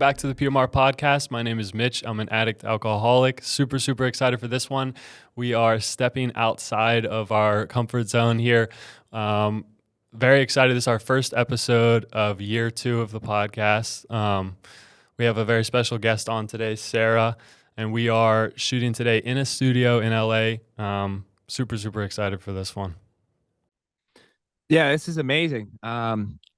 back to the PMR Podcast. My name is Mitch. I'm an addict alcoholic. Super, super excited for this one. We are stepping outside of our comfort zone here. Very excited. This is our first episode of year 2 of the podcast. We have a very special guest on today, Sarah, and we are shooting today in a studio in LA. Super, super excited for this one. Yeah, this is amazing.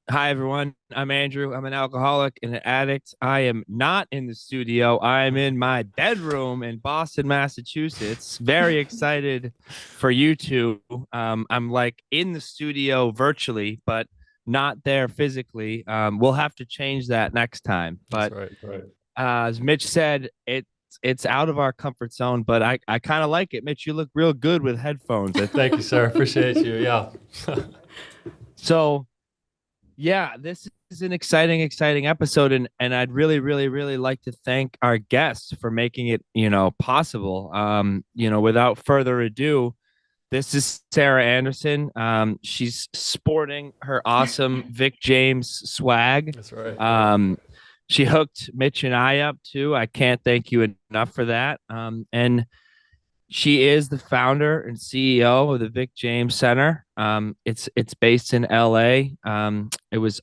Hi, everyone. I'm Andrew. I'm an alcoholic and an addict. I am not in the studio. I'm in my bedroom in Boston, Massachusetts. Very excited for you two. I'm like in the studio virtually, but not there physically. We'll have to change that next time. But That's right. as Mitch said, it's out of our comfort zone, but I kind of like it. Mitch, you look real good with headphones. Thank you, sir. Appreciate you. Yeah. So, yeah, this is an exciting episode, and I'd really like to thank our guests for making it, possible. Without further ado, this is Sarah Anderson. She's sporting her awesome Vic James swag. That's right. She hooked Mitch and I up too. I can't thank you enough for that. And she is the founder and CEO of the Vic James Center. It's based in LA. It was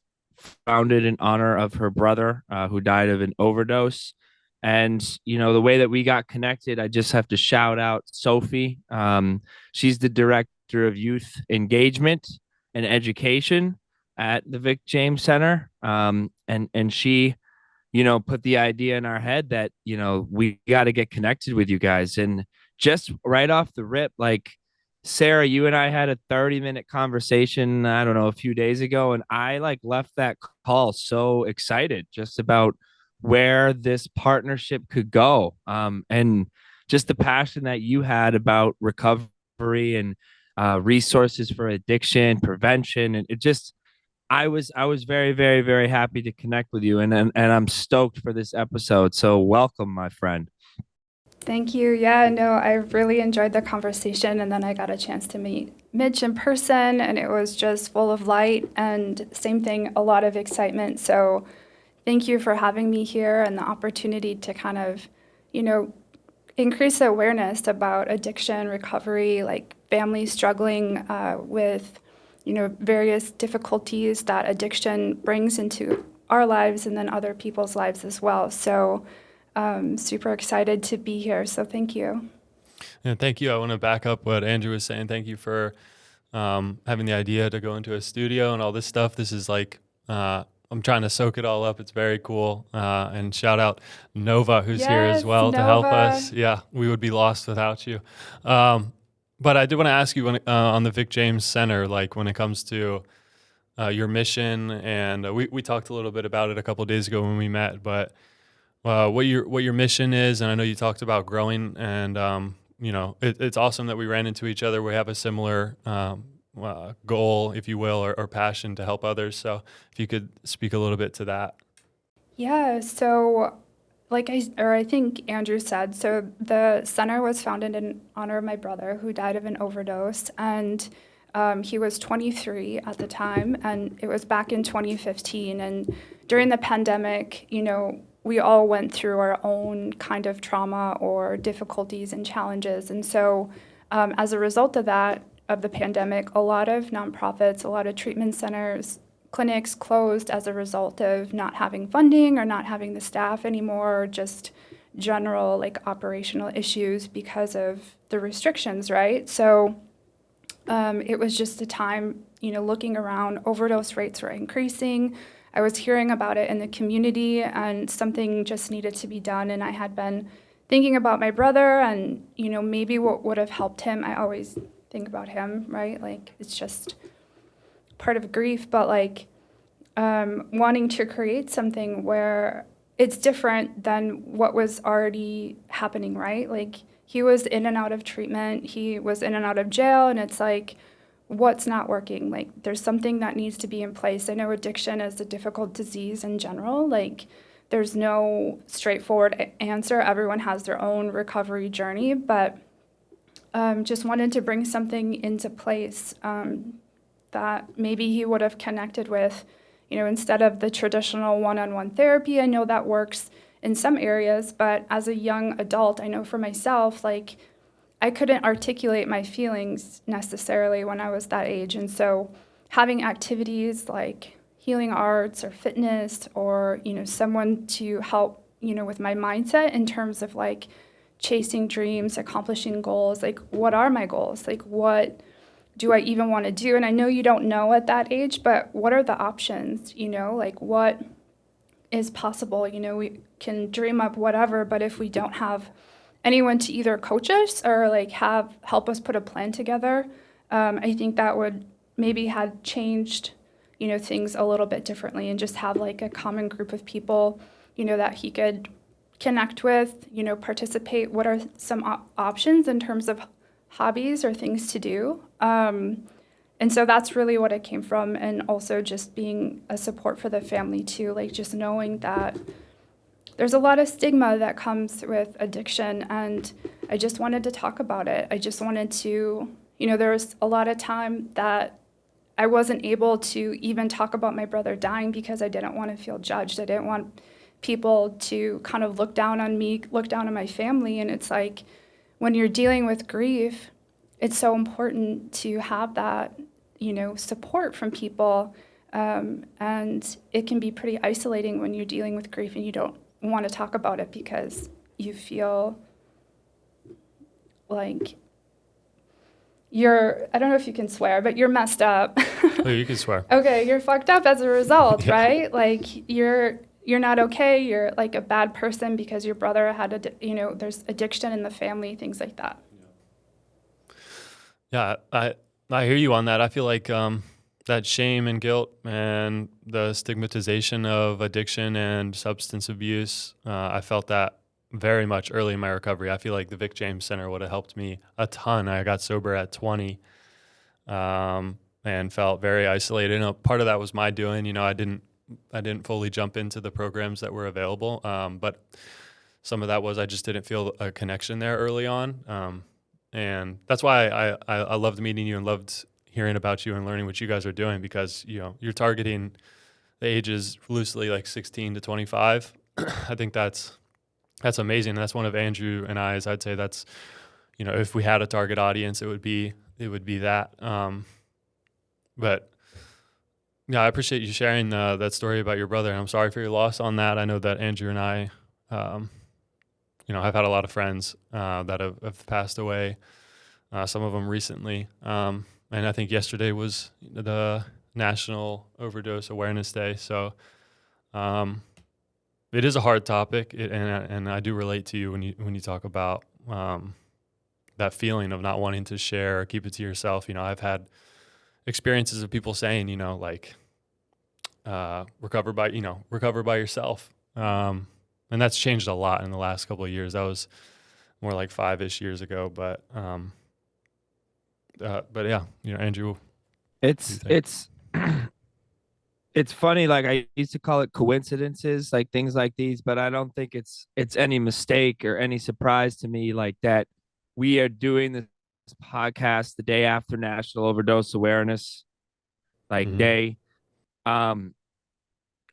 founded in honor of her brother, who died of an overdose. And the way that we got connected, I just have to shout out Sophie. She's the director of youth engagement and education at the Vic James Center. And she, put the idea in our head that we got to get connected with you guys. And just right off the rip, like, Sarah, you and I had a 30-minute conversation, I don't know, a few days ago, and I left that call so excited just about where this partnership could go. And just the passion that you had about recovery and resources for addiction, prevention. And I was very happy to connect with you, and I'm stoked for this episode. So welcome, my friend. Thank you. Yeah, no, I really enjoyed the conversation, and then I got a chance to meet Mitch in person, and it was just full of light and same thing, a lot of excitement. So thank you for having me here and the opportunity to kind of, increase the awareness about addiction, recovery, like families struggling with, various difficulties that addiction brings into our lives and then other people's lives as well. So super excited to be here. So thank you. And thank you. I want to back up what Andrew was saying. Thank you for having the idea to go into a studio and all this stuff. This is I'm trying to soak it all up. It's very cool. And shout out Nova, who's here as well to help us. Yeah, we would be lost without you. But I did want to ask you on the Vic James Center, when it comes to your mission, and we talked a little bit about it a couple of days ago when we met, but what your mission is, and I know you talked about growing, and it's awesome that we ran into each other. We have a similar goal, if you will, or passion to help others. So if you could speak a little bit to that. Yeah. So I think Andrew said, so the center was founded in honor of my brother who died of an overdose, and he was 23 at the time, and it was back in 2015. And during the pandemic, we all went through our own kind of trauma or difficulties and challenges. And so as a result of that, of the pandemic, a lot of nonprofits, a lot of treatment centers, clinics closed as a result of not having funding or not having the staff anymore, or just general operational issues because of the restrictions, right? So it was just a time, looking around, overdose rates were increasing. I was hearing about it in the community, and something just needed to be done. And I had been thinking about my brother and, maybe what would have helped him. I always think about him, right? It's just part of grief, but wanting to create something where it's different than what was already happening, right? He was in and out of treatment, he was in and out of jail, and it's what's not working? There's something that needs to be in place. I know addiction is a difficult disease in general. There's no straightforward answer. Everyone has their own recovery journey, but just wanted to bring something into place that maybe he would have connected with instead of the traditional one-on-one therapy. I know that works in some areas, but as a young adult, I know for myself, like, I couldn't articulate my feelings necessarily when I was that age. And so having activities like healing arts or fitness or, someone to help, with my mindset in terms of like chasing dreams, accomplishing goals, like what are my goals? Like what do I even want to do? And I know you don't know at that age, but what are the options? Like what is possible? We can dream up whatever, but if we don't have anyone to either coach us or like help us put a plan together, I think that would maybe had changed, things a little bit differently, and just have like a common group of people, that he could connect with, participate. What are some options in terms of hobbies or things to do? And so that's really what it came from. And also just being a support for the family too, like just knowing that there's a lot of stigma that comes with addiction, and I just wanted to talk about it. I just wanted to, there was a lot of time that I wasn't able to even talk about my brother dying because I didn't want to feel judged. I didn't want people to kind of look down on me, look down on my family. And it's like, when you're dealing with grief, it's so important to have that, support from people. And it can be pretty isolating when you're dealing with grief and you don't want to talk about it because you feel like I don't know if you can swear, but you're messed up. Oh, you can swear. Okay, you're fucked up as a result, Yeah. right? Like you're not okay. You're like a bad person because your brother had there's addiction in the family, things like that. Yeah, I hear you on that. I feel like that shame and guilt and the stigmatization of addiction and substance abuse, I felt that very much early in my recovery. I feel like the Vic James Center would have helped me a ton. I got sober at 20 and felt very isolated. Part of that was my doing. I didn't fully jump into the programs that were available, but some of that was I just didn't feel a connection there early on. And that's why I loved meeting you and loved hearing about you and learning what you guys are doing, because you're targeting the ages loosely like 16 to 25. I think that's amazing. And that's one of Andrew and I's. I'd say that's, if we had a target audience, it would be that. But yeah, I appreciate you sharing that story about your brother, and I'm sorry for your loss on that. I know that Andrew and I, I've had a lot of friends that have passed away, some of them recently. And I think yesterday was the National Overdose Awareness Day. So it is a hard topic, and I do relate to you when you talk about that feeling of not wanting to share or keep it to yourself. I've had experiences of people saying, recover by yourself. And that's changed a lot in the last couple of years. That was more like 5-ish years ago. But yeah, Andrew. It's funny. Like I used to call it coincidences, like things like these, but I don't think it's any mistake or any surprise to me like that. We are doing this podcast the day after National Overdose Awareness Day. A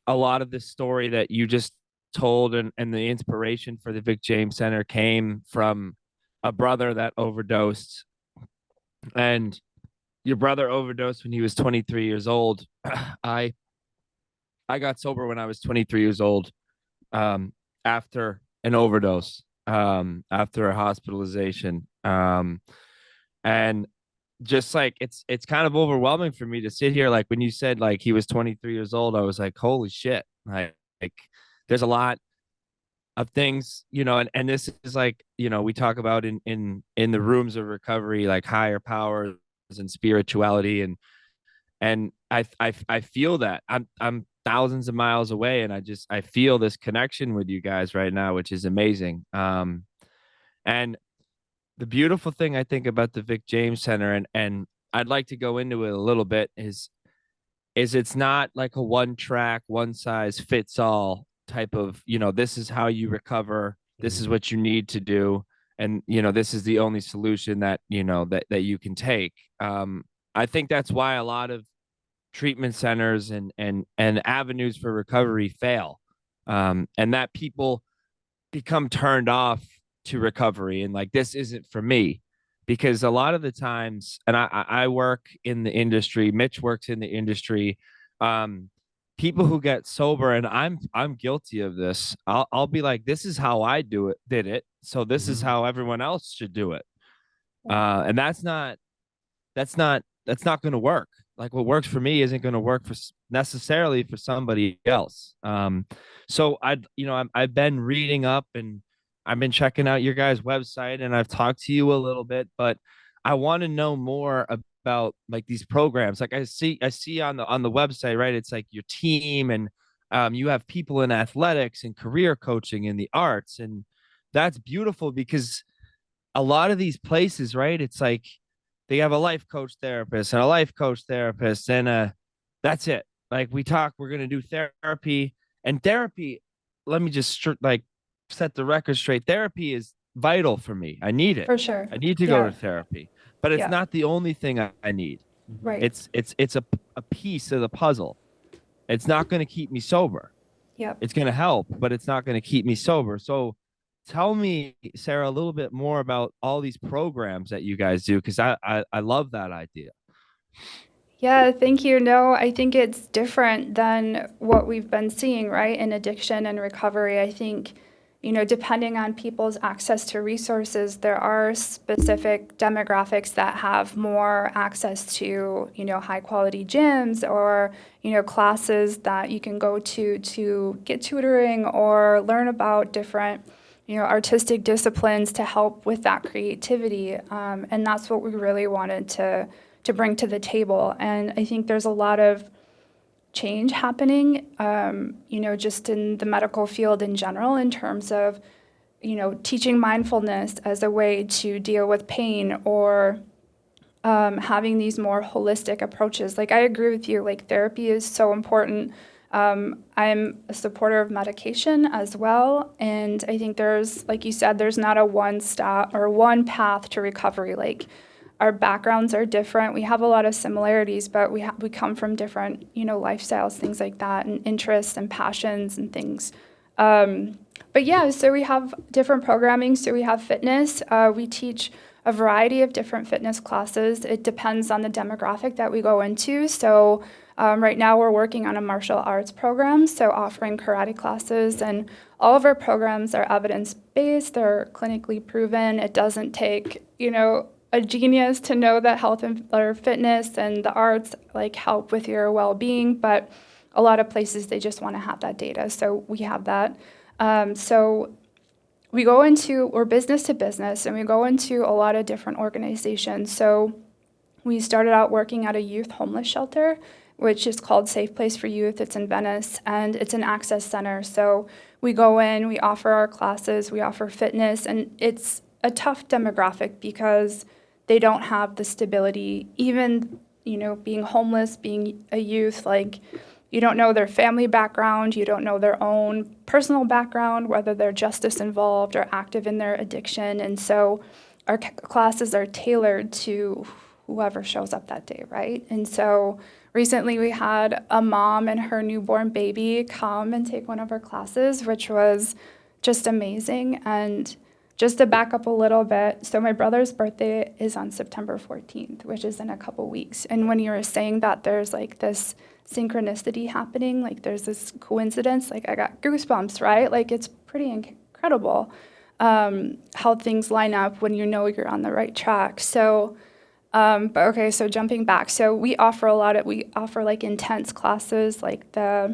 lot of the story that you just told and the inspiration for the Vic James Center came from a brother that overdosed, and your brother overdosed when he was 23 years old. I got sober when I was 23 years old, after an overdose, after a hospitalization. And just like, it's kind of overwhelming for me to sit here. Like when you said like he was 23 years old, I was like, holy shit. Like there's a lot of things, and this is like, we talk about in the rooms of recovery, like higher powers and spirituality. And I feel that I'm thousands of miles away, and I feel this connection with you guys right now, which is amazing. And the beautiful thing I think about the Vic James Center, and I'd like to go into it a little bit, is it's not like a one track, one size fits all type of, this is how you recover. This is what you need to do. And, this is the only solution that, that you can take. I think that's why a lot of treatment centers and avenues for recovery fail, and that people become turned off to recovery and like, this isn't for me. Because a lot of the times, and I work in the industry, Mitch works in the industry, um, people who get sober, and I'm guilty of this. I'll be like, this is how I did it, so this is how everyone else should do it. And that's not going to work. Like, what works for me isn't going to work for necessarily for somebody else. So I've been reading up, and I've been checking out your guys' website, and I've talked to you a little bit, but I want to know more about like these programs. Like, I see on the website, right? It's like your team, and you have people in athletics and career coaching in the arts, and that's beautiful because a lot of these places, right? It's like they have a life coach therapist and a life coach therapist, and that's it. Like, we're gonna do therapy, and therapy. Let me just like set the record straight. Therapy is vital for me. I need it. For sure. I need to go to therapy, but it's not the only thing I need. Right. It's a piece of the puzzle. It's not going to keep me sober. Yep. It's going to help, but it's not going to keep me sober. So tell me, Sarah, a little bit more about all these programs that you guys do, because I love that idea. Yeah, thank you. No, I think it's different than what we've been seeing, right, in addiction and recovery. I think, depending on people's access to resources, there are specific demographics that have more access to, high quality gyms or, classes that you can go to get tutoring or learn about different artistic disciplines to help with that creativity. And that's what we really wanted to bring to the table. And I think there's a lot of change happening, just in the medical field in general, in terms of, teaching mindfulness as a way to deal with pain, or having these more holistic approaches. Like, I agree with you, like, therapy is so important. I'm a supporter of medication as well. And I think there's, like you said, there's not a one stop or one path to recovery. Like, our backgrounds are different. We have a lot of similarities, but we come from different, lifestyles, things like that, and interests and passions and things. But yeah, so we have different programming. So we have fitness. We teach a variety of different fitness classes. It depends on the demographic that we go into. So right now we're working on a martial arts program, so offering karate classes, and all of our programs are evidence-based. They're clinically proven. It doesn't take, a genius to know that health or fitness and the arts like help with your well-being, but a lot of places they just want to have that data. So we have that. So we're business to business, and we go into a lot of different organizations. So we started out working at a youth homeless shelter, which is called Safe Place for Youth. It's in Venice, and it's an access center. So we go in, we offer our classes, we offer fitness, and it's a tough demographic because they don't have the stability. Even, being homeless, being a youth, like, you don't know their family background, you don't know their own personal background, whether they're justice involved or active in their addiction. And so our classes are tailored to whoever shows up that day, right? And so recently we had a mom and her newborn baby come and take one of our classes, which was just amazing. And just to back up a little bit, so my brother's birthday is on September 14th, which is in a couple weeks. And when you were saying that there's like this synchronicity happening, like there's this coincidence, like I got goosebumps, right? Like, it's pretty incredible how things line up when you're on the right track. So, but okay, so jumping back. So we offer like intense classes, like I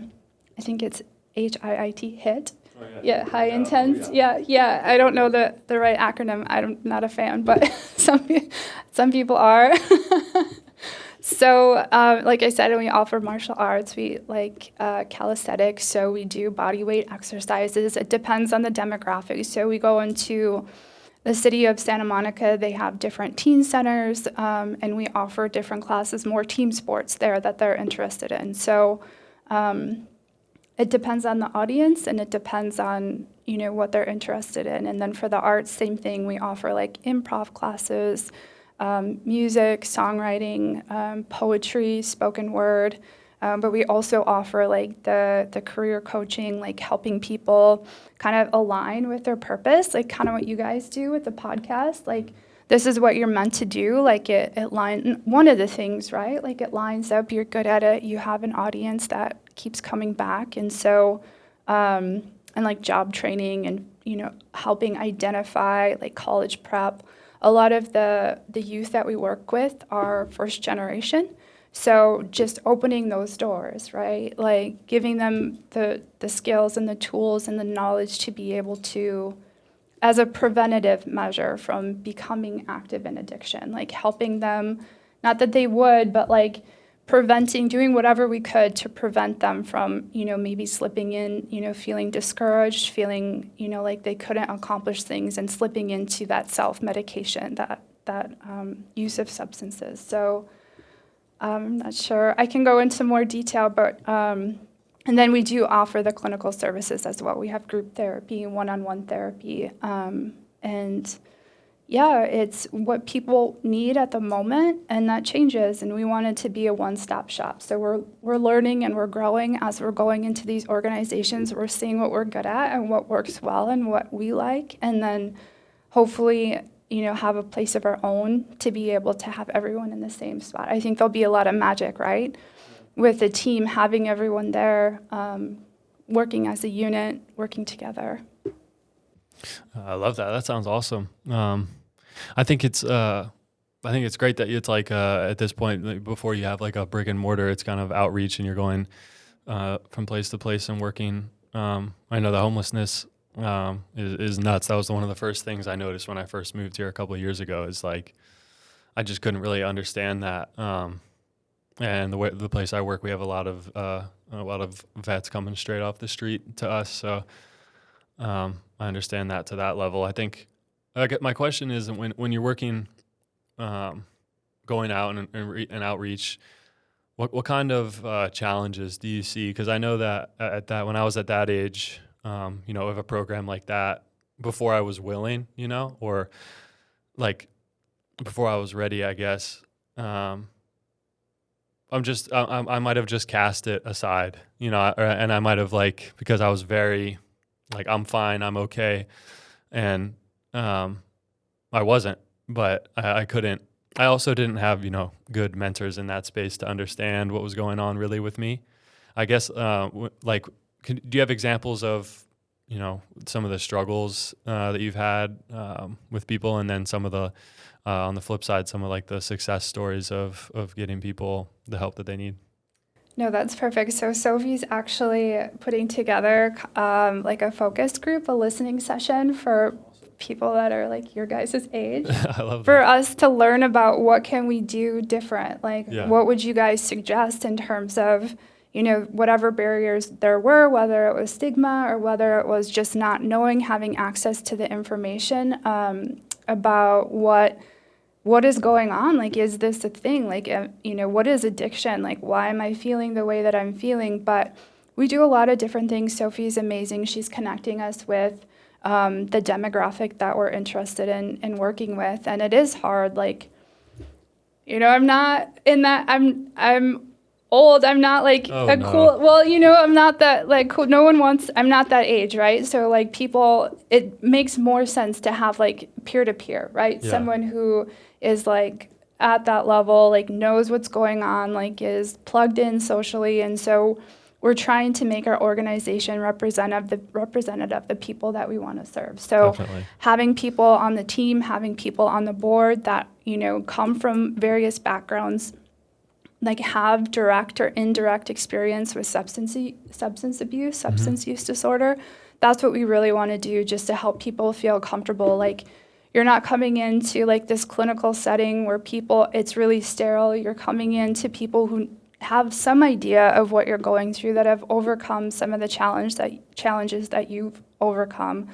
think it's HIIT. Oh, yeah, high intense. Yeah. I don't know the right acronym. I'm not a fan, but some people are. So, like I said, we offer martial arts. We like calisthenics, so we do body weight exercises. It depends on the demographic. So we go into the city of Santa Monica. They have different teen centers, and we offer different classes, more team sports there that they're interested in. So it depends on the audience, and it depends on, what they're interested in. And then for the arts, same thing. We offer like improv classes, music, songwriting, poetry, spoken word. But we also offer like the career coaching, like helping people kind of align with their purpose, like kind of what you guys do with the podcast. Like, this is what you're meant to do. Like it line one of the things, right? Like it lines up, you're good at it, you have an audience that keeps coming back. And so, and like job training and, helping identify like college prep. A lot of the youth that we work with are first generation. So just opening those doors, right? Like giving them the skills and the tools and the knowledge to be able to, as a preventative measure from becoming active in addiction, like helping them, not that they would, but like preventing, doing whatever we could to prevent them from, maybe slipping in, feeling discouraged, feeling, like they couldn't accomplish things and slipping into that self-medication, that use of substances. So I'm not sure. I can go into more detail, but and then we do offer the clinical services as well. We have group therapy, one-on-one therapy, and yeah, it's what people need at the moment, and that changes. And we want it to be a one-stop shop. So we're learning and we're growing as we're going into these organizations. We're seeing what we're good at and what works well and what we like, and then hopefully, have a place of our own to be able to have everyone in the same spot. I think there'll be a lot of magic, right? With the team, having everyone there, working as a unit, working together. I love that. That sounds awesome. I think it's great that it's like at this point, like, before you have like a brick and mortar, it's kind of outreach and you're going from place to place and working. I know the homelessness is nuts. That was one of the first things I noticed when I first moved here a couple of years ago. Is like I just couldn't really understand that. And the place I work, we have a lot of vets coming straight off the street to us. So I understand that to that level. I think my question is, when you're working, going out and outreach, what kind of challenges do you see? Because I know that when I was at that age, of a program like that, before I was willing, or like before I was ready, I guess. I might have just cast it aside, and I might have because I was very I'm fine, I'm okay. And I wasn't, but I couldn't. I also didn't have, good mentors in that space to understand what was going on really with me. I guess, do you have examples of, some of the struggles that you've had with people, and then some of the, on the flip side, some of the success stories of getting people the help that they need? No, that's perfect. So Sophie's actually putting together a focus group, a listening session for people that are your guys' age. I love that. For us to learn about what can we do different. What would you guys suggest in terms of, whatever barriers there were, whether it was stigma or whether it was just not knowing, having access to the information about what is going on? Is this a thing? What is addiction? Why am I feeling the way that I'm feeling? But we do a lot of different things. Sophie's amazing. She's connecting us with the demographic that we're interested in working with. And it is hard. I'm not in that, I'm old. I'm not cool, well, I'm not that cool. No one wants, I'm not that age, right? So people, it makes more sense to have peer-to-peer, right? Yeah. Someone who is at that level, knows what's going on, is plugged in socially. And so we're trying to make our organization representative of the people that we want to serve. So Definitely. Having people on the team, having people on the board that, come from various backgrounds, have direct or indirect experience with substance abuse, substance use disorder. That's what we really want to do, just to help people feel comfortable. You're not coming into this clinical setting where it's really sterile. You're coming into people who have some idea of what you're going through, that have overcome some of the challenges that you've overcome.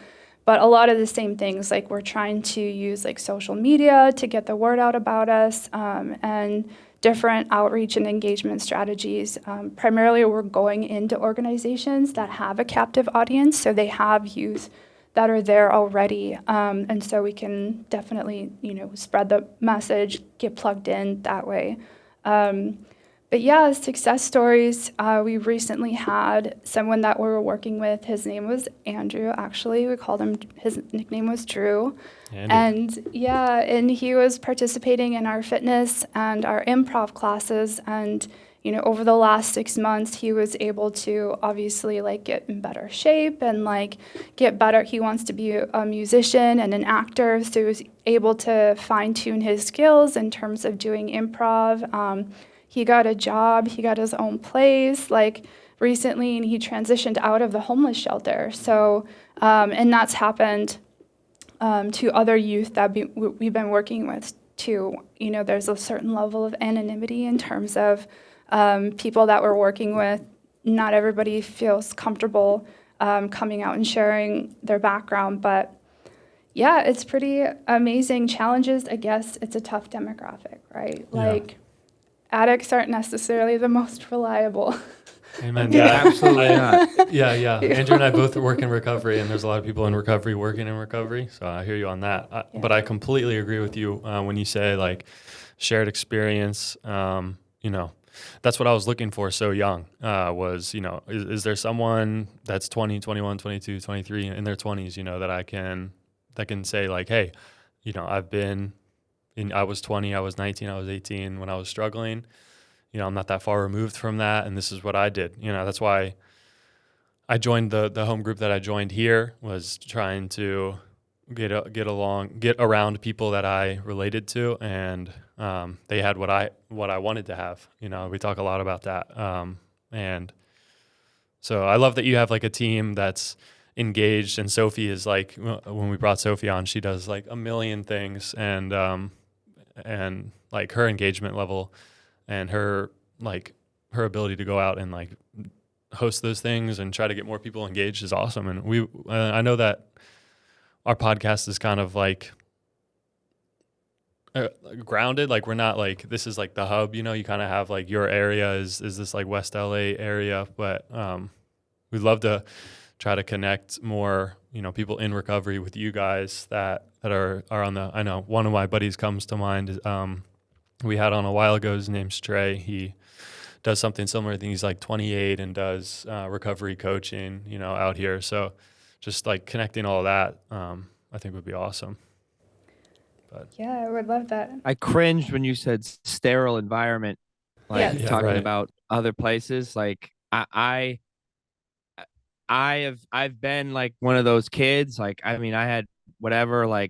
But a lot of the same things, we're trying to use social media to get the word out about us, and different outreach and engagement strategies. Primarily, we're going into organizations that have a captive audience, so they have youth that are there already. And so we can definitely, spread the message, get plugged in that way. But yeah, success stories. We recently had someone that we were working with. His name was Andrew, actually. We called him, his nickname was Drew. Andy. And he was participating in our fitness and our improv classes. And, over the last 6 months, he was able to obviously get in better shape and get better. He wants to be a musician and an actor. So he was able to fine tune his skills in terms of doing improv. He got a job, he got his own place, recently, and he transitioned out of the homeless shelter. So, and that's happened to other youth that we've been working with too. There's a certain level of anonymity in terms of people that we're working with. Not everybody feels comfortable coming out and sharing their background, but yeah, it's pretty amazing. Challenges, I guess it's a tough demographic, right? Addicts aren't necessarily the most reliable. Amen. Yeah, absolutely not. Yeah. Andrew and I both work in recovery, and there's a lot of people in recovery working in recovery. So I hear you on that. But I completely agree with you when you say shared experience. That's what I was looking for so young. Was is there someone that's 20, 21, 22, 23 in their 20s? That can say hey, I've been. I was 20, I was 19, I was 18 when I was struggling. I'm not that far removed from that, and this is what I did. That's why I joined the home group that I joined here, was trying to get around people that I related to, and they had what I wanted to have. We talk a lot about that, and so I love that you have a team that's engaged. And Sophie is when we brought Sophie on, she does a million things, and her engagement level and her ability to go out and host those things and try to get more people engaged is awesome. And I know that our podcast is kind of grounded. We're not this is the hub, you kind of have your area is this West LA area, but we'd love to try to connect more, people in recovery with you guys that are on the. I know one of my buddies comes to mind. We had on a while ago. His name's Trey. He does something similar. I think he's 28 and does recovery coaching, out here. So just connecting all of that, I think would be awesome. But yeah, I would love that. I cringed when you said sterile environment, talking about other places. I've been one of those kids. I had whatever,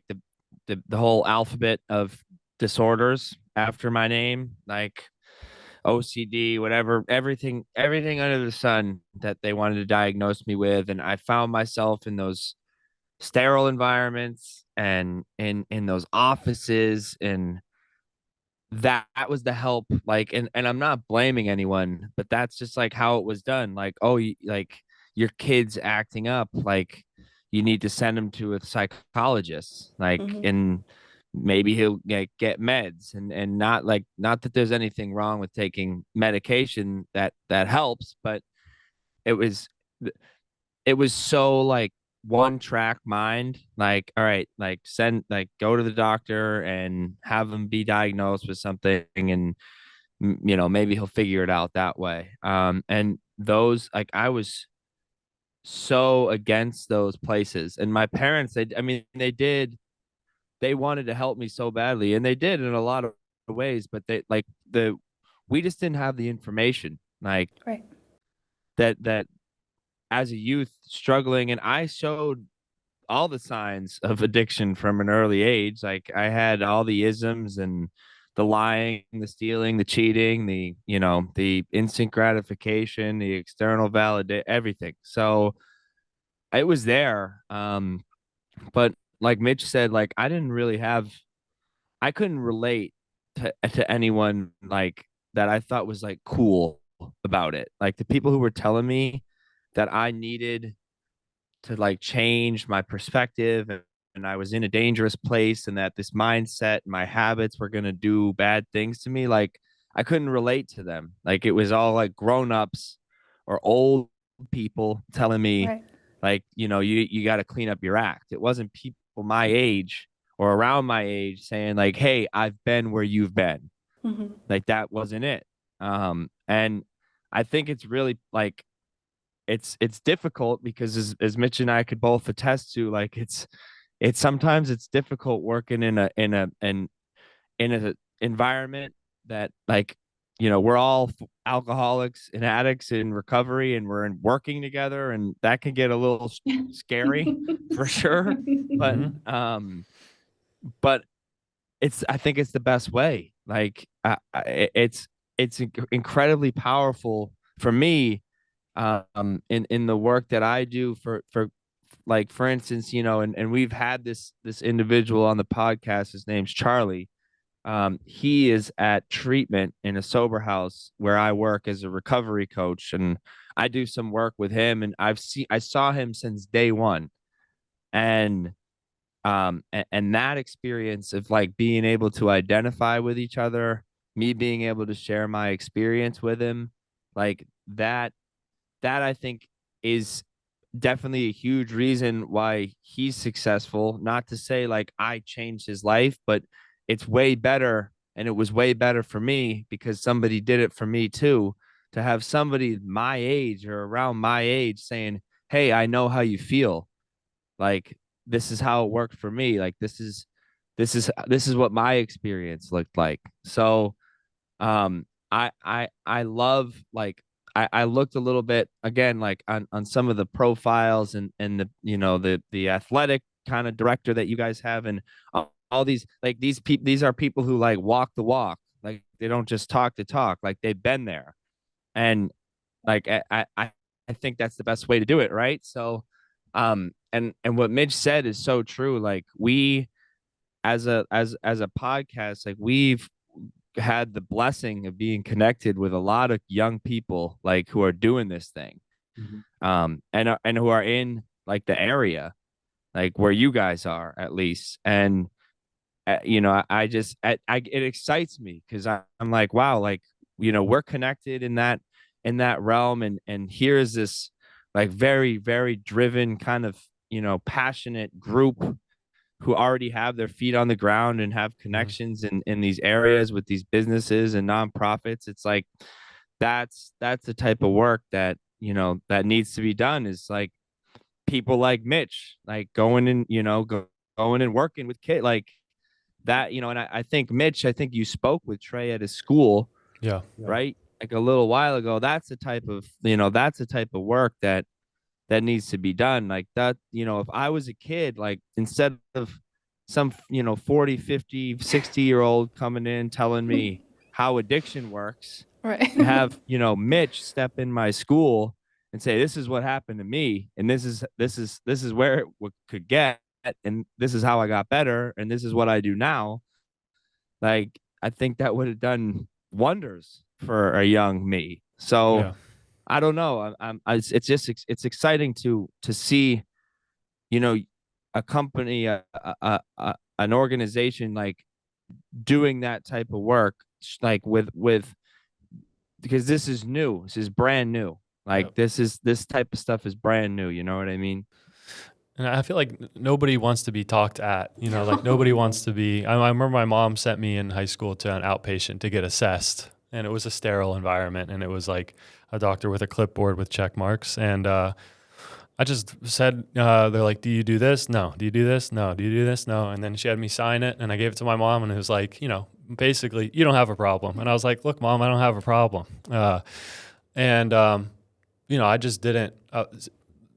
the whole alphabet of disorders after my name, OCD, whatever, everything under the sun that they wanted to diagnose me with. And I found myself in those sterile environments and in those offices, and that was the help. And I'm not blaming anyone, but that's just how it was done. Your kid's acting up, you need to send him to a psychologist, and maybe he'll get meds, and not that there's anything wrong with taking medication that helps, but it was so one track mind. All right, send go to the doctor and have him be diagnosed with something, and maybe he'll figure it out that way. And those I was so against those places, and my parents, they wanted to help me so badly, and they did in a lot of ways, but we just didn't have the information Right. that as a youth struggling. And I showed all the signs of addiction from an early age. I had all the isms, and the lying, the stealing, the cheating, the instant gratification, the external validation, everything. So it was there. But like Mitch said, I couldn't relate to anyone that I thought was cool about it. The people who were telling me that I needed to change my perspective, and I was in a dangerous place, and that this mindset, my habits were going to do bad things to me. I couldn't relate to them. It was all grown-ups or old people telling me Right. like, you got to clean up your act. It wasn't people my age or around my age saying like, hey, I've been where you've been. Like that wasn't it. And I think it's really like it's difficult because as Mitch and I could both attest to, like it's sometimes it's difficult working in an environment that, like, we're all alcoholics and addicts in recovery, and we're working together, and that can get a little scary for sure. But but I think it's the best way. Like it's incredibly powerful for me, in the work that I do for like, for instance, and we've had this individual on the podcast. His name's Charlie. He is at treatment in a sober house where I work as a recovery coach, and I do some work with him. And I saw him since day one, and that experience of like being able to identify with each other, me being able to share my experience with him, like that I think is definitely a huge reason why he's successful. Not to say like I changed his life, but it's way better. And it was way better for me because somebody did it for me too, to have somebody my age or around my age saying, hey, I know how you feel. Like, this is how it worked for me. Like, this is what my experience looked like. So, I love, like, I looked a little bit again, like on some of the profiles and the athletic kind of director that you guys have, and all these, like, these are people who like walk the walk. Like, they don't just talk the talk, like they've been there. And like I think that's the best way to do it, right? So and what Mitch said is so true. Like, we as a podcast, like, we've had the blessing of being connected with a lot of young people, like, who are doing this thing, and who are in like the area, like where you guys are at least. And I just it excites me because I'm like, wow, like, we're connected in that realm, and here's this like very, very driven kind of passionate group who already have their feet on the ground and have connections in these areas with these businesses and nonprofits. It's like that's the type of work that that needs to be done, is like people like Mitch, like going and going and working with kids like that. And I think Mitch, I think you spoke with Trey at his school, right, like a little while ago. That's the type of work that needs to be done. Like that, if I was a kid, like, instead of some 40, 50, 60-year-old coming in telling me how addiction works, Right. have Mitch step in my school and say, this is what happened to me, and this is where it could get, and this is how I got better, and this is what I do now. Like, I think that would have done wonders for a young me. So I don't know. It's just exciting to see, a company, an organization, like, doing that type of work, like with because this is new. This is brand new. Like, this type of stuff is brand new. You know what I mean? And I feel like nobody wants to be talked at, like nobody wants to be. I remember my mom sent me in high school to an outpatient to get assessed, and it was a sterile environment, and it was like a doctor with a clipboard with check marks. And I just said, they're like, do you do this? No. Do you do this? No. Do you do this? No. And then she had me sign it, and I gave it to my mom, and it was like, basically, you don't have a problem. And I was like, look, Mom, I don't have a problem. I just didn't.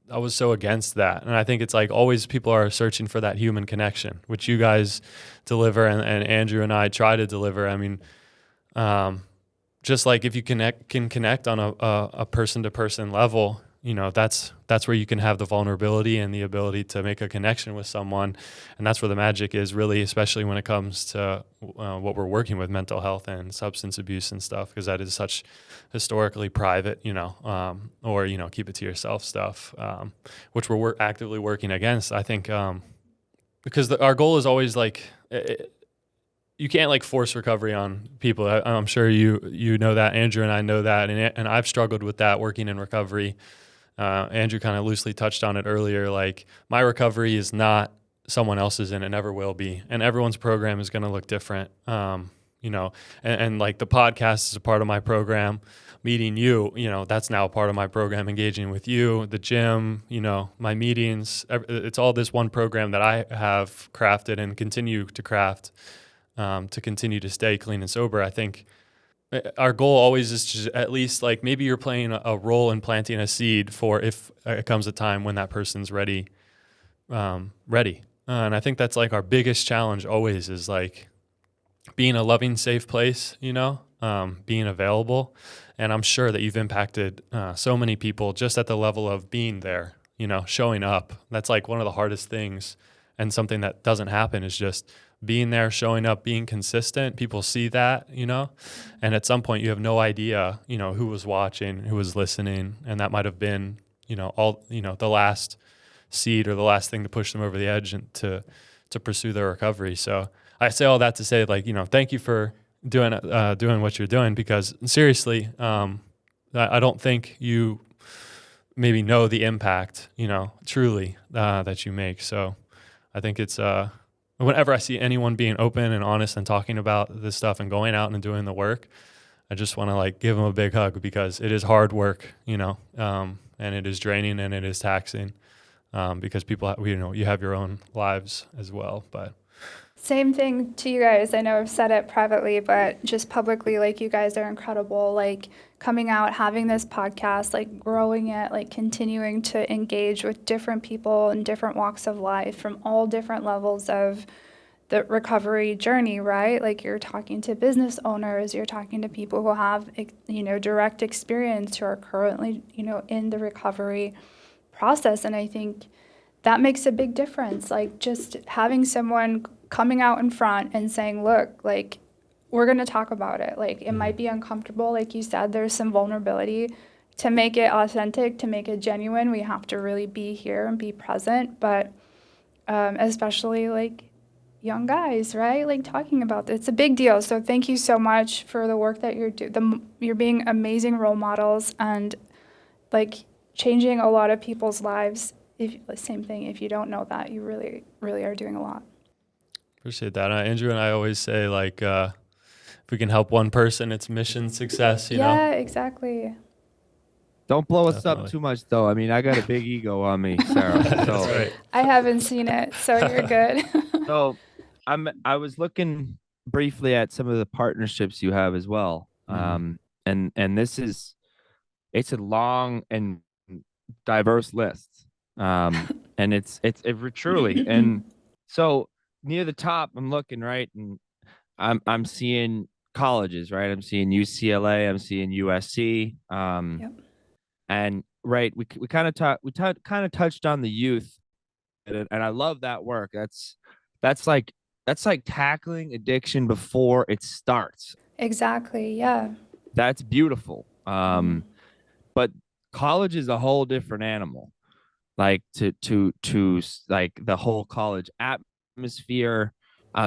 I was so against that. And I think it's like always people are searching for that human connection, which you guys deliver, and Andrew and I try to deliver. I mean, just like if you can connect on a person-to-person level, that's where you can have the vulnerability and the ability to make a connection with someone. And that's where the magic is, really, especially when it comes to what we're working with, mental health and substance abuse and stuff, because that is such historically private, or, keep it to yourself stuff, which we're actively working against, I think, because our goal is always like, you can't like force recovery on people. I'm sure you know that, Andrew and I know that, and I've struggled with that working in recovery. Andrew kind of loosely touched on it earlier. Like, my recovery is not someone else's, and it never will be. And everyone's program is going to look different. And like the podcast is a part of my program. Meeting you, that's now a part of my program. Engaging with you, the gym, my meetings. It's all this one program that I have crafted and continue to craft to continue to stay clean and sober. I think our goal always is to at least, like, maybe you're playing a role in planting a seed for if it comes a time when that person's ready. And I think that's like our biggest challenge always is like being a loving, safe place, being available. And I'm sure that you've impacted so many people just at the level of being there, showing up. That's like one of the hardest things, and something that doesn't happen is just being there, showing up, being consistent. People see that, and at some point you have no idea, who was watching, who was listening. And that might've been, the last seed or the last thing to push them over the edge and to pursue their recovery. So I say all that to say, like, thank you for doing what you're doing, because seriously, I don't think you maybe know the impact, truly, that you make. So I think it's, whenever I see anyone being open and honest and talking about this stuff and going out and doing the work, I just want to like give them a big hug, because it is hard work, and it is draining and it is taxing, because people, you have your own lives as well. But same thing to you guys. I know I've said it privately, but just publicly, like, you guys are incredible. Like, coming out, having this podcast, like, growing it, like, continuing to engage with different people in different walks of life from all different levels of the recovery journey, right? Like, you're talking to business owners, you're talking to people who have, direct experience, who are currently, in the recovery process. And I think that makes a big difference. Like, just having someone coming out in front and saying, look, like, we're going to talk about it. Like, it might be uncomfortable. Like you said, there's some vulnerability. To make it authentic, to make it genuine, we have to really be here and be present. But especially, like, young guys, right? Like, talking about this, it's a big deal. So thank you so much for the work that you're doing. You're being amazing role models and, like, changing a lot of people's lives. Same thing, if you don't know that, you really, really are doing a lot. Appreciate that. Andrew and I always say, like, if we can help one person, it's mission success, you know? Yeah, exactly. Don't blow us up too much, though. I mean, I got a big ego on me, Sarah. So. That's right. I haven't seen it, so you're good. So I was looking briefly at some of the partnerships you have as well. And it's a long and diverse list. And it's truly. And so near the top, I'm looking, right, and I'm seeing colleges, right? I'm seeing UCLA, I'm seeing USC. Yep. And right, we kind of touched on the youth, and I love that work. That's like tackling addiction before it starts. Exactly. Yeah. That's beautiful. But college is a whole different animal. Like to like the whole college atmosphere.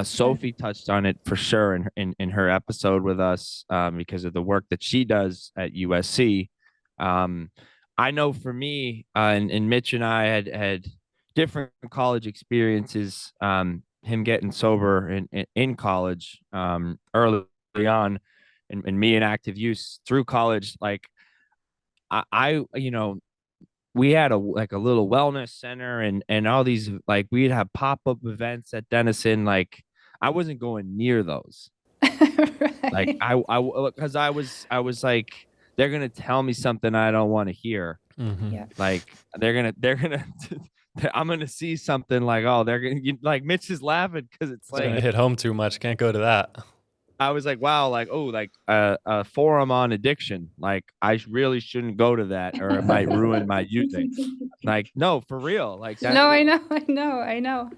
Sophie touched on it for sure in her episode with us, because of the work that she does at USC. I know for me, and Mitch and I had different college experiences. Him getting sober in college early on, and me in active use through college. Like I we had a little wellness center and all these, like, we'd have pop-up events at Denison. Like, I wasn't going near those. Right. Like because I was like, they're going to tell me something I don't want to hear. Mm-hmm. Yeah. Like they're going to I'm going to see something like, oh, they're going to, like, Mitch is laughing because it's like, going to hit home too much. Can't go to that. I was like, wow, like, oh, like a forum on addiction. Like, I really shouldn't go to that, or it might ruin my youth thing. Like, no, for real. Like that. No, I know.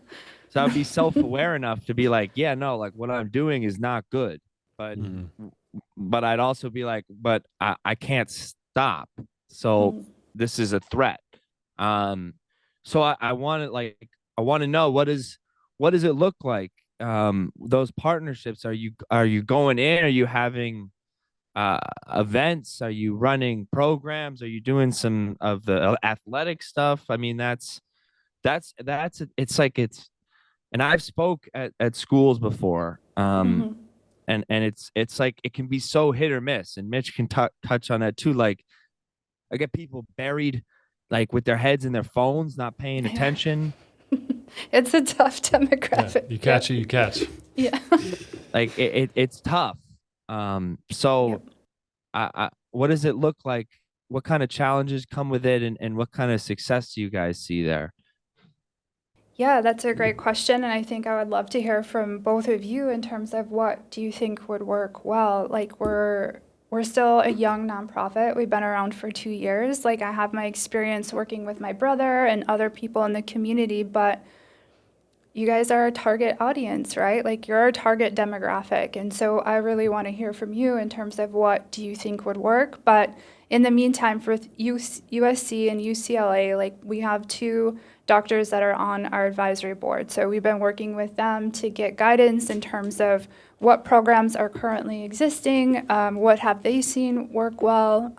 So I'd be self-aware enough to be like, yeah, no, like what I'm doing is not good. But but I'd also be like, but I can't stop. So this is a threat. So I want to know, what does it look like? Those partnerships, are you going in? Are you having events? Are you running programs? Are you doing some of the athletic stuff? I mean, and I've spoke at schools before. Hmm. And it's like it can be so hit or miss, and Mitch can touch on that too. Like I get people buried like with their heads in their phones, not paying attention. It's a tough Yeah, demographic. you catch it, you catch. Yeah. Like it's tough. So Yep. what does it look like? What kind of challenges come with it, and what kind of success do you guys see there? Yeah, that's a great question, and I think I would love to hear from both of you in terms of what do you think would work well. Like we're still a young nonprofit. We've been around for 2 years. Like I have my experience working with my brother and other people in the community, but you guys are our target audience, right? Like you're our target demographic. And so I really want to hear from you in terms of what do you think would work. But in the meantime, for USC and UCLA, like we have two doctors that are on our advisory board. So we've been working with them to get guidance in terms of what programs are currently existing, what have they seen work well.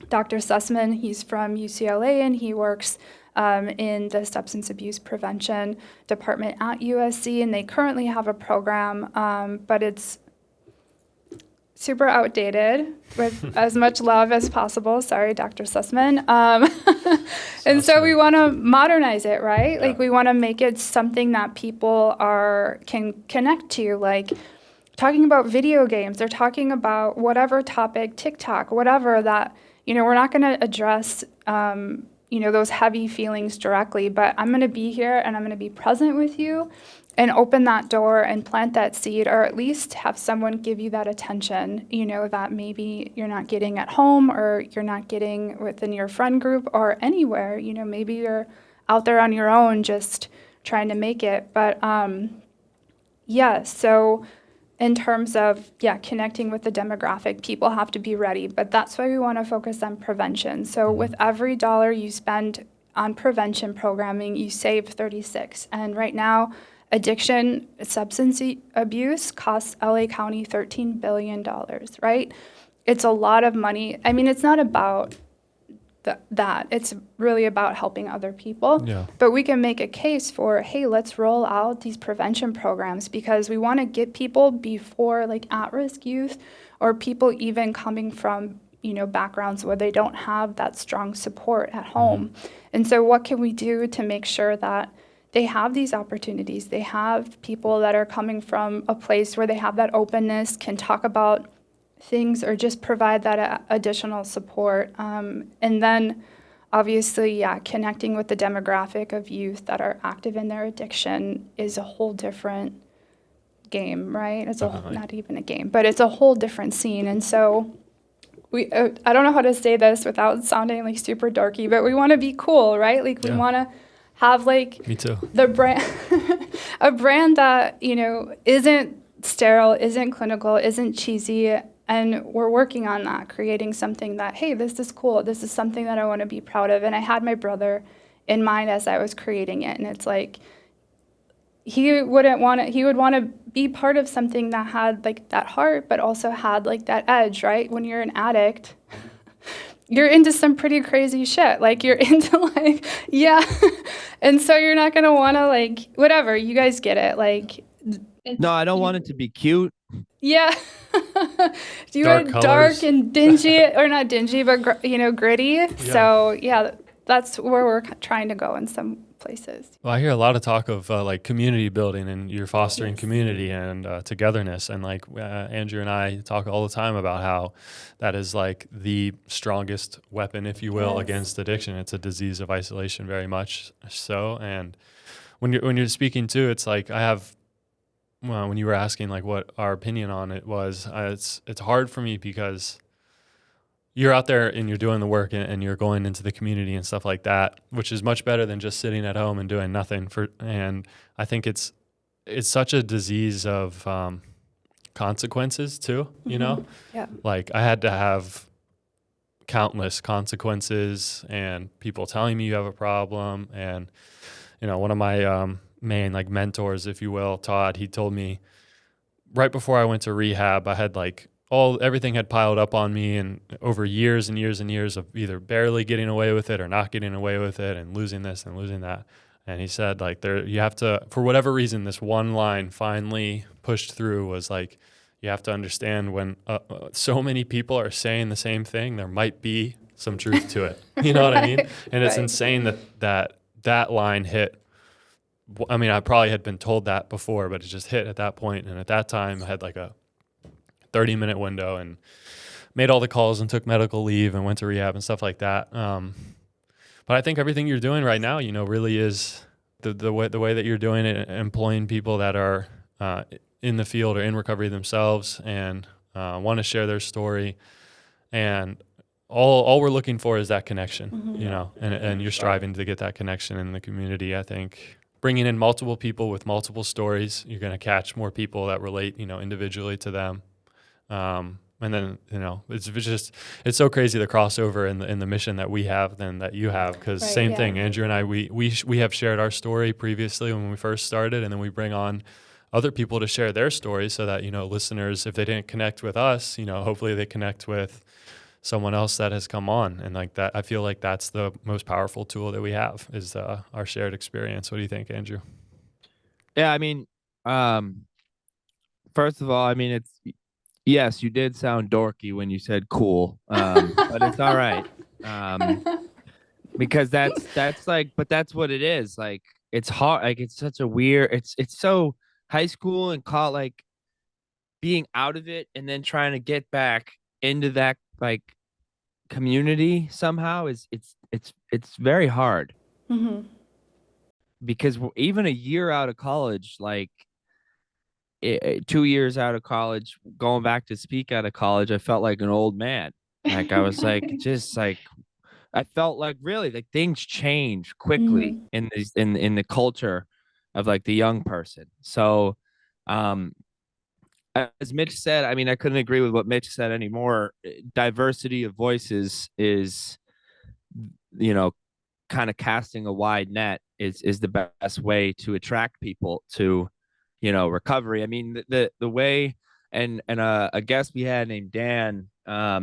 Dr. Sussman, he's from UCLA and he works in the substance abuse prevention department at USC, and they currently have a program, but it's super outdated with as much love as possible. Sorry, Dr. Sussman. And so we want to modernize it, right? Yeah. Like we want to make it something that people can connect to, like talking about video games. They're talking about whatever topic, TikTok, whatever that, we're not going to address those heavy feelings directly, but I'm going to be here and I'm going to be present with you and open that door and plant that seed, or at least have someone give you that attention, that maybe you're not getting at home or you're not getting within your friend group or anywhere. Maybe you're out there on your own just trying to make it. But so in terms of, connecting with the demographic, people have to be ready. But that's why we want to focus on prevention. So with every dollar you spend on prevention programming, you save 36. And right now, addiction, substance abuse costs LA County $13 billion, right? It's a lot of money. I mean, it's not about that. It's really about helping other people. Yeah. But we can make a case for, hey, let's roll out these prevention programs because we want to get people before like at-risk youth or people even coming from, backgrounds where they don't have that strong support at home. And so what can we do to make sure that they have these opportunities? They have people that are coming from a place where they have that openness, can talk about things or just provide that additional support. And then obviously, connecting with the demographic of youth that are active in their addiction is a whole different game, right? It's not even a game, but it's a whole different scene. And so I don't know how to say this without sounding like super dorky, but we want to be cool, right? Like we want to have like Me too. the brand, a brand that, isn't sterile, isn't clinical, isn't cheesy. And we're working on that, creating something that, hey, this is cool. This is something that I want to be proud of. And I had my brother in mind as I was creating it. And it's like, he would want to be part of something that had like that heart, but also had like that edge, right? When you're an addict, you're into some pretty crazy shit. Like you're into like, And so you're not going to want to like, whatever, you guys get it. Like, No, I don't want it to be cute. yeah. You Dark are colors. dark and dingy, or not dingy, but gritty. So that's where we're trying to go in some places. Well, I hear a lot of talk of like community building, and you're fostering community and togetherness. And like Andrew and I talk all the time about how that is like the strongest weapon, if you will, against addiction. It's a disease of isolation, very much so. And when you're speaking too, it's like I have. Well, when you were asking like what our opinion on it was, it's hard for me because you're out there and you're doing the work and you're going into the community and stuff like that, which is much better than just sitting at home and doing nothing. And I think it's such a disease of consequences too. Yeah. Like I had to have countless consequences and people telling me you have a problem. And one of my main like mentors, if you will, Todd, he told me right before I went to rehab, I had like everything had piled up on me, and over years and years and years of either barely getting away with it or not getting away with it and losing this and losing that. And he said, like, you have to, for whatever reason, this one line finally pushed through, was like, you have to understand when so many people are saying the same thing, there might be some truth to it. You know what I mean? And it's insane that line hit. I mean, I probably had been told that before, but it just hit at that point. And at that time, I had like a 30-minute window and made all the calls and took medical leave and went to rehab and stuff like that. But I think everything you're doing right now, really is the way that you're doing it, employing people that are in the field or in recovery themselves and want to share their story. And all we're looking for is that connection, and you're striving to get that connection in the community. I think bringing in multiple people with multiple stories, you're going to catch more people that relate, individually to them. And then, it's so crazy the crossover in the mission that we have than that you have. Cause same thing, Andrew and I, we have shared our story previously when we first started, and then we bring on other people to share their stories so that, listeners, if they didn't connect with us, hopefully they connect with someone else that has come on. And like that, I feel like that's the most powerful tool that we have is our shared experience. What do you think, Andrew? Yeah. I mean, first of all, I mean, yes, you did sound dorky when you said cool, but it's all right. Because that's like, but that's what it is. Like, it's hard. Like, it's such a weird, it's so high school and like being out of it and then trying to get back into that like community somehow it's very hard. Mm-hmm. Because even a year out of college, like 2 years out of college, going back to speak out of college, I felt like an old man. Like I was like, just like, I felt like really like things change quickly in the culture of like the young person. So, as Mitch said, I mean, I couldn't agree with what Mitch said anymore. Diversity of voices is, kind of casting a wide net is the best way to attract people to, recovery. I mean, the way, and a guest we had named Dan, a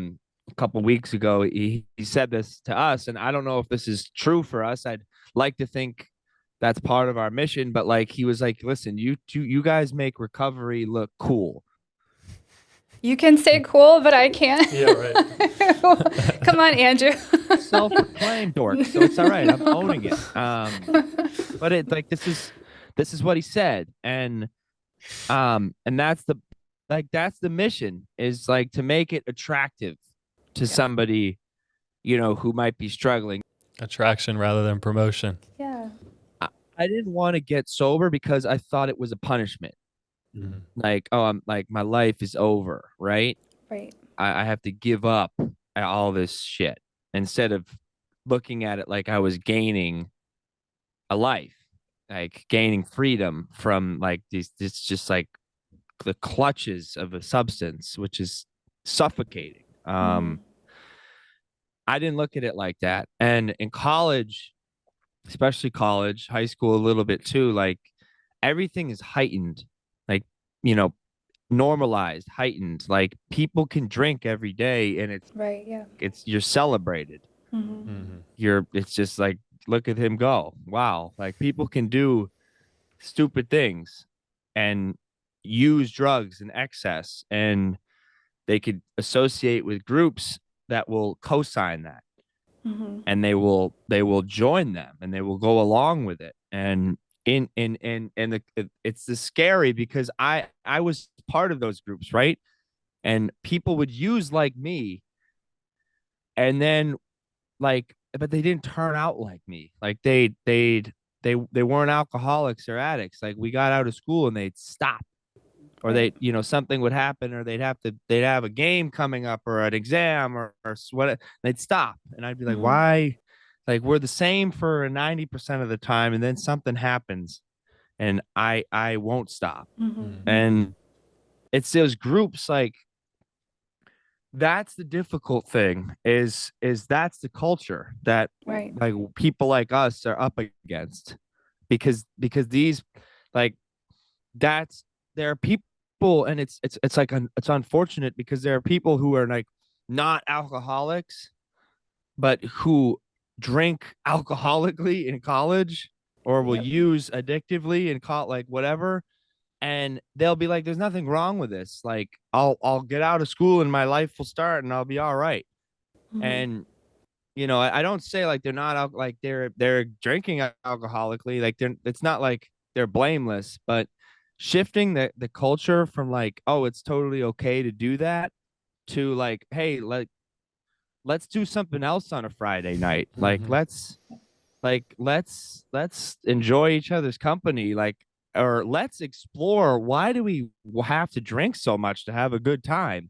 couple of weeks ago, he said this to us, and I don't know if this is true for us. I'd like to think that's part of our mission, but like, he was like, listen, you guys make recovery look cool. You can say cool, but I can't. Yeah, right. Come on, Andrew. Self-proclaimed dork, so it's all right. I'm owning it. But it like this is what he said, and that's the mission, is like to make it attractive to somebody, who might be struggling. Attraction rather than promotion. Yeah. I didn't want to get sober because I thought it was a punishment. Mm-hmm. Like, oh, I'm like, my life is over, right? Right. I have to give up all this shit, instead of looking at it like I was gaining a life, like gaining freedom from like this just like the clutches of a substance, which is suffocating. I didn't look at it like that. And in college, especially college, high school a little bit too, like everything is heightened, like, normalized, heightened. Like people can drink every day and it's right. Yeah. you're celebrated. It's just like, look at him go. Wow. Like people can do stupid things and use drugs in excess, and they could associate with groups that will co-sign that. And they will join them and they will go along with it. And it's the scary, because I was part of those groups, right? And people would use like me, and then like, but they didn't turn out like me. Like they weren't alcoholics or addicts. Like we got out of school and they'd stop, or they, something would happen, or they'd have a game coming up or an exam or what, they'd stop. And I'd be like, why? Like we're the same for 90% of the time. And then something happens and I won't stop. And it's those groups, like, that's the difficult thing, is that's the culture that like people like us are up against, because these, like, there are people people, and it's like it's unfortunate because there are people who are like not alcoholics, but who drink alcoholically in college or will Yep. use addictively and call like whatever. And they'll be like, there's nothing wrong with this. Like I'll get out of school and my life will start and I'll be all right. Mhm. And I don't say like they're not like they're drinking alcoholically. Like it's not like they're blameless, but shifting the culture from like, oh, it's totally okay to do that to like, hey, let's do something else on a Friday night. Like Mhm. let's enjoy each other's company. Like, or let's explore, why do we have to drink so much to have a good time?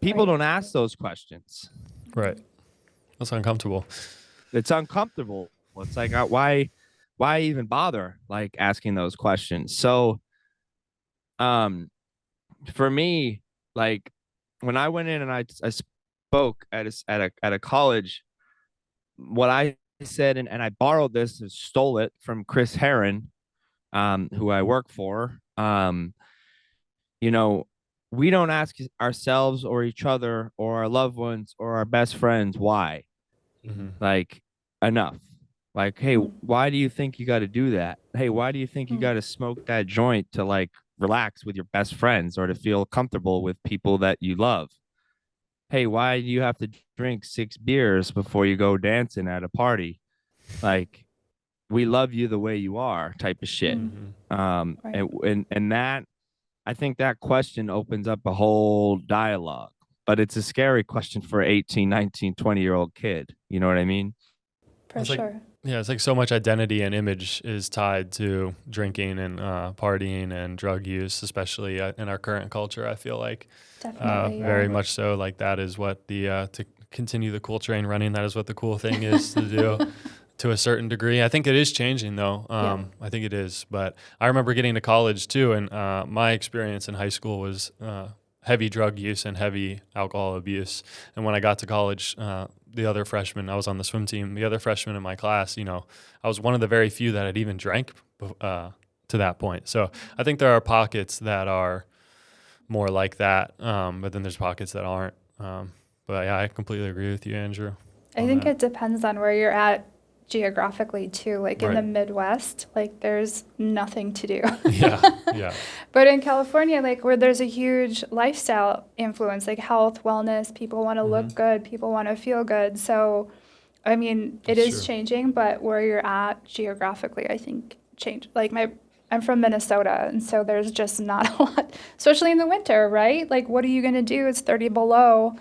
People Right. don't ask those questions. Right. That's uncomfortable. It's uncomfortable. It's like, why even bother like asking those questions? So um for me, like when I went in and I spoke at a college, what I said, and I borrowed this and stole it from Chris Heron, who I work for. You know, we don't ask ourselves or each other or our loved ones or our best friends why. Hmm. Like, enough. Like, hey, Mhm. why do you think you got to do that? Hey, why do you think you Mhm. got to smoke that joint to like relax with your best friends or to feel comfortable with people that you love? Hey, why do you have to drink 6 beers before you go dancing at a party? Like, we love you the way you are, type of shit. Mhm. Hmm. Right. And that, I think that question opens up a whole dialogue, but it's a scary question for 18, 19, 20-year-old kid. You know what I mean? For It's like, sure. yeah, it's like so much identity and image is tied to drinking and partying and drug use, especially in our current culture. I feel like Definitely. very Yeah. much so. Like that is what to continue the cool train running. That is what the cool thing is to do to a certain degree. I think it is changing though. Yeah. I think it is. But I remember getting to college too, and my experience in high school was heavy drug use and heavy alcohol abuse. And when I got to college, the other freshmen, I was on the swim team. The other freshmen in my class, I was one of the very few that had even drank to that point. So I think there are pockets that are more like that, but then there's pockets that aren't. But yeah, I completely agree with you, Andrew, I on think that. it depends on where you're at geographically too. Like in the Right. Midwest, like there's nothing to do. Yeah, yeah. But in California, like where there's a huge lifestyle influence, like health, wellness, people want to Hmm. look good, people want to feel good. So, I mean, it That's is true. changing, but where you're at geographically, I think change. I'm from Minnesota, and so there's just not a lot, especially in the winter, right? Like, what are you gonna do? It's 30 below.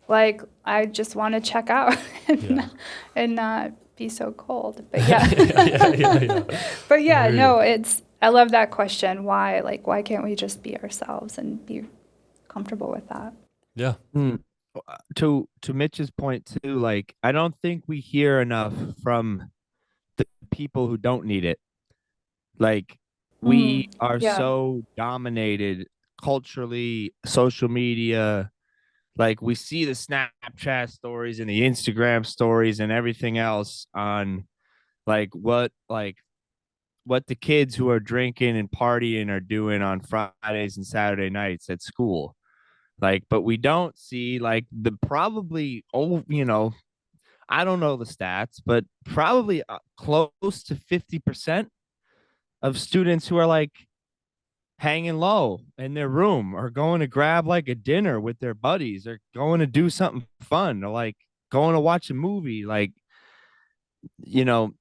Like, I just want to check out and Yeah. and not be so cold. But yeah. Yeah. But I yeah, hear you. no, I love that question. Why? Like, why can't we just be ourselves and be comfortable with that? Yeah. Mm. To Mitch's point too, like I don't think we hear enough from the people who don't need it. Like we are Yeah. so dominated culturally, social media. Like we see the Snapchat stories and the Instagram stories and everything else on what the kids who are drinking and partying are doing on Fridays and Saturday nights at school. Like, but we don't see like the probably, I don't know the stats, but probably close to 50% of students who are like hanging low in their room or going to grab like a dinner with their buddies or going to do something fun or like going to watch a movie. Like, you know,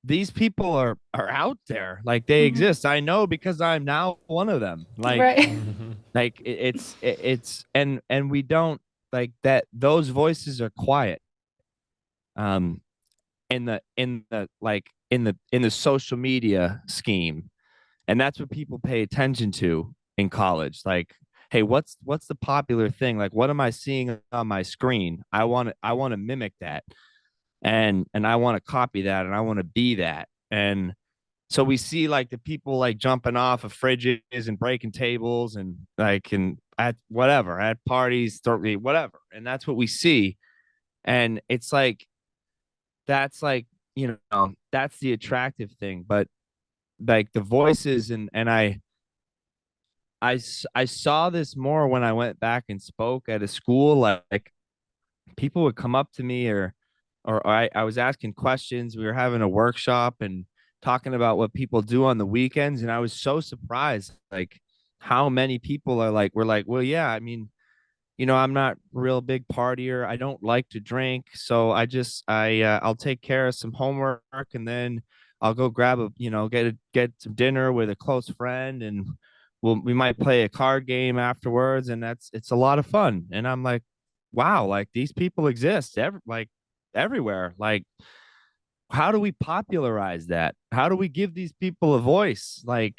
these people are out there, like they Hmm. exist. I know because I'm now one of them. Right. Hmm. It's and we don't like that. Those voices are quiet. Um, in the social media scheme, and that's what people pay attention to in college. Like, hey, what's the popular thing? Like, what am I seeing on my screen? I want to mimic that, and I want to copy that, and I want to be that. And so we see like the people like jumping off of fridges and breaking tables and like and at whatever at parties, whatever, and that's what we see. And it's like that's like that's the attractive thing, but like the voices and I saw this more when I went back and spoke at a school. Like people would come up to me, or I was asking questions. We were having a workshop and talking about what people do on the weekends, and I was so surprised, like how many people are like, we're like, well, yeah, I mean, I'm not a real big partier. I don't like to drink, so I'll take care of some homework, and then I'll go grab get some dinner with a close friend, and we might play a card game afterwards, and it's a lot of fun. And I'm like, wow, like these people exist everywhere. Like, how do we popularize that? How do we give these people a voice? Like,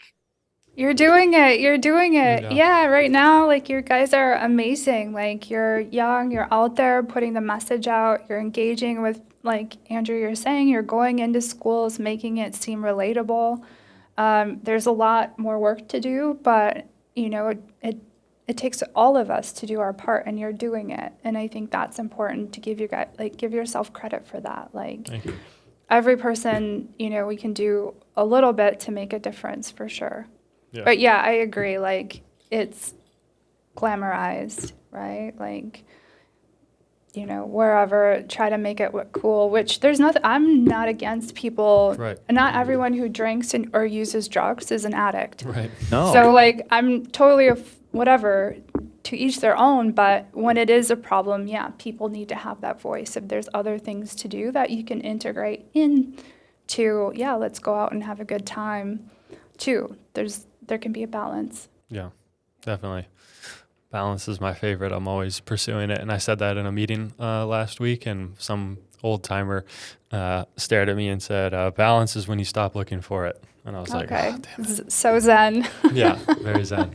You're doing it. You're doing it. Yeah. Yeah, right now, like you guys are amazing. Like you're young, you're out there putting the message out, you're engaging with, like Andrew, you're saying, you're going into schools, making it seem relatable. There's a lot more work to do, but it takes all of us to do our part, and you're doing it. And I think that's important to give yourself credit for that. Like Thank you. every person, we can do a little bit to make a difference for sure. Yeah. But yeah, I agree. Like it's glamorized, right? Like, wherever try to make it look cool, which there's nothing, I'm not against people. Right. Not everyone who drinks or uses drugs is an addict. Right. no. So like, I'm totally whatever, to each their own. But when it is a problem, yeah, people need to have that voice. If there's other things to do that you can integrate into, yeah, let's go out and have a good time too. There can be a balance. Yeah, definitely. Balance is my favorite. I'm always pursuing it. And I said that in a meeting last week, and some old timer stared at me and said, balance is when you stop looking for it. And I was like, Okay. oh, damn it. So zen. Yeah, very zen.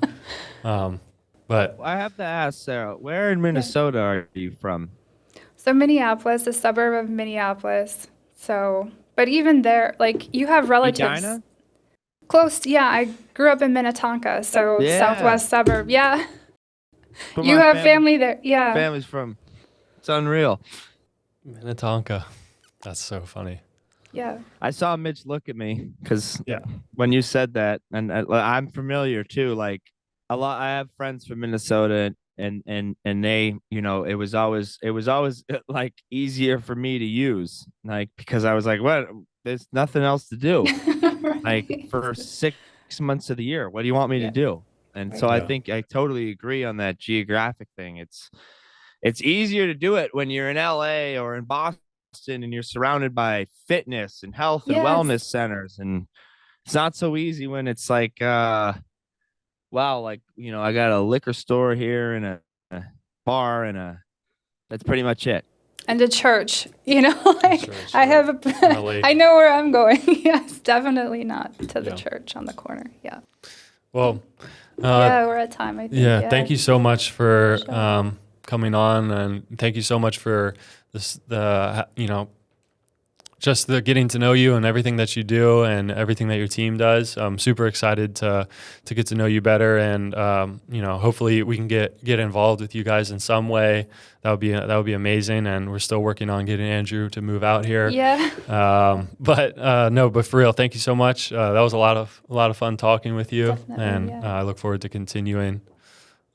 But I have to ask, Sarah, where in Minnesota are you from? So Minneapolis, a suburb of Minneapolis. So, but even there, like you have relatives. Edina? Close, yeah. I grew up in Minnetonka, so Yeah. southwest suburb. Yeah. But You my have family there. Yeah. Family's from. It's unreal. Minnetonka, that's so funny. Yeah. I saw Mitch look at me because Yeah. when you said that, and I'm familiar too. Like a lot, I have friends from Minnesota, and they, it was always like easier for me to use, like because I was like, what? There's nothing else to do. Like Right. for 6 months of the year, what do you want me Yeah. to do? And so Right. I Yeah. think I totally agree on that geographic thing. It's easier to do it when you're in LA or in Boston and you're surrounded by fitness and health and Yes. wellness centers. And it's not so easy when it's like, wow, like, I got a liquor store here and a bar and that's pretty much it. And a church, like church, I have And a lake. I know where I'm going. Yes, definitely not to the Yeah. church on the corner. Yeah. Well, Yeah, we're at time, I think. yeah, thank you so much for Sure. coming on, and thank you so much for this, just the getting to know you and everything that you do and everything that your team does. I'm super excited to get to know you better, and hopefully we can get involved with you guys in some way. That would be amazing. And we're still working on getting Andrew to move out here. Yeah. But for real, thank you so much. That was a lot of fun talking with you, Definitely, and yeah. I look forward to continuing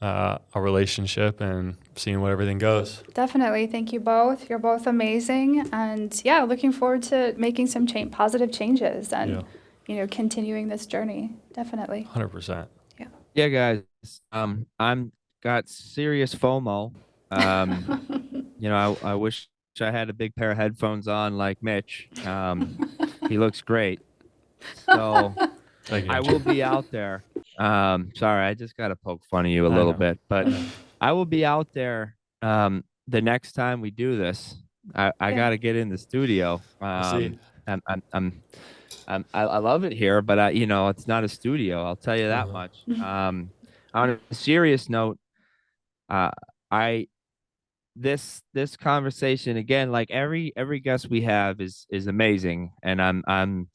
our relationship and seeing where everything goes. Definitely. Thank you both. You're both amazing. And yeah, looking forward to making some positive changes and, continuing this journey. Definitely. 100%. Yeah, guys. I'm got serious FOMO. I wish I had a big pair of headphones on like Mitch. He looks great. So Thank you. I will be out there. Sorry, I just got to poke fun of you a little know. bit, but I will be out there the next time we do this. I Yeah. got to get in the studio. See. I love it here, but it's not a studio. I'll tell you that Uh-huh. much. On a serious note, this conversation again, like every guest we have is amazing, and I'm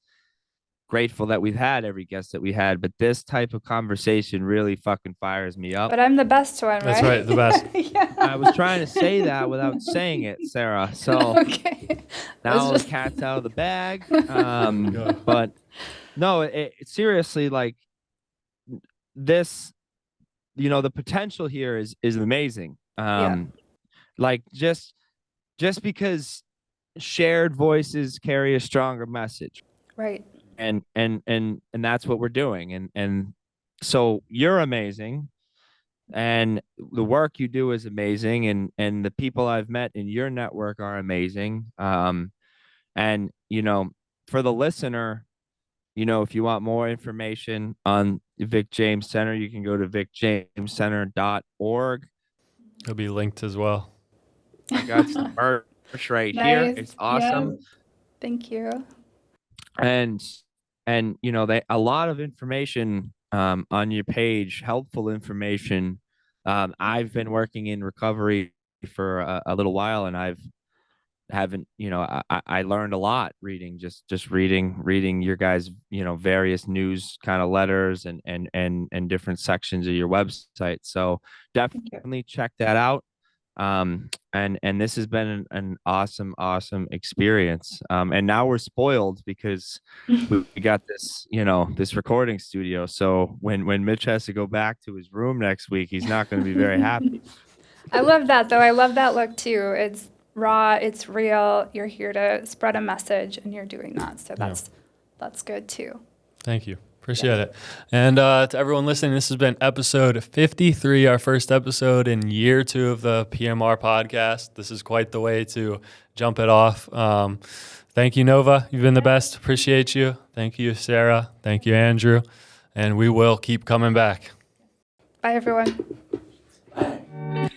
grateful that we've had every guest that we had, but this type of conversation really fucking fires me up. But I'm the best one, right? That's right, the best. Yeah. I was trying to say that without saying it, Sarah. So Okay. now Let's the cat's out of the bag. Go. But no, it seriously, like this the potential here is amazing. Yeah. Like just because shared voices carry a stronger message, Right. and that's what we're doing. And so you're amazing, and the work you do is amazing, and the people I've met in your network are amazing. And for the listener, if you want more information on Vic James Center, you can go to vicjamescenter.org. It'll be linked as well. I got some merch right here. Nice. It's awesome. Yes. Thank you. And they a lot of information on your page, helpful information. I've been working in recovery for a little while, and I learned a lot reading, just reading your guys various news kind of letters and different sections of your website. So definitely check that out. And this has been an awesome experience. And now we're spoiled because we got this this recording studio. So when Mitch has to go back to his room next week, he's not going to be very happy. I love that, though. I love that look too. It's raw, it's real. You're here to spread a message, and you're doing that. So that's good too. Thank you. Appreciate it. And to everyone listening, this has been episode 53, our first episode in year 2 of the PMR podcast. This is quite the way to jump it off. Thank you, Nova. You've been the best. Appreciate you. Thank you, Sarah. Thank you, Andrew. And we will keep coming back. Bye, everyone. Bye.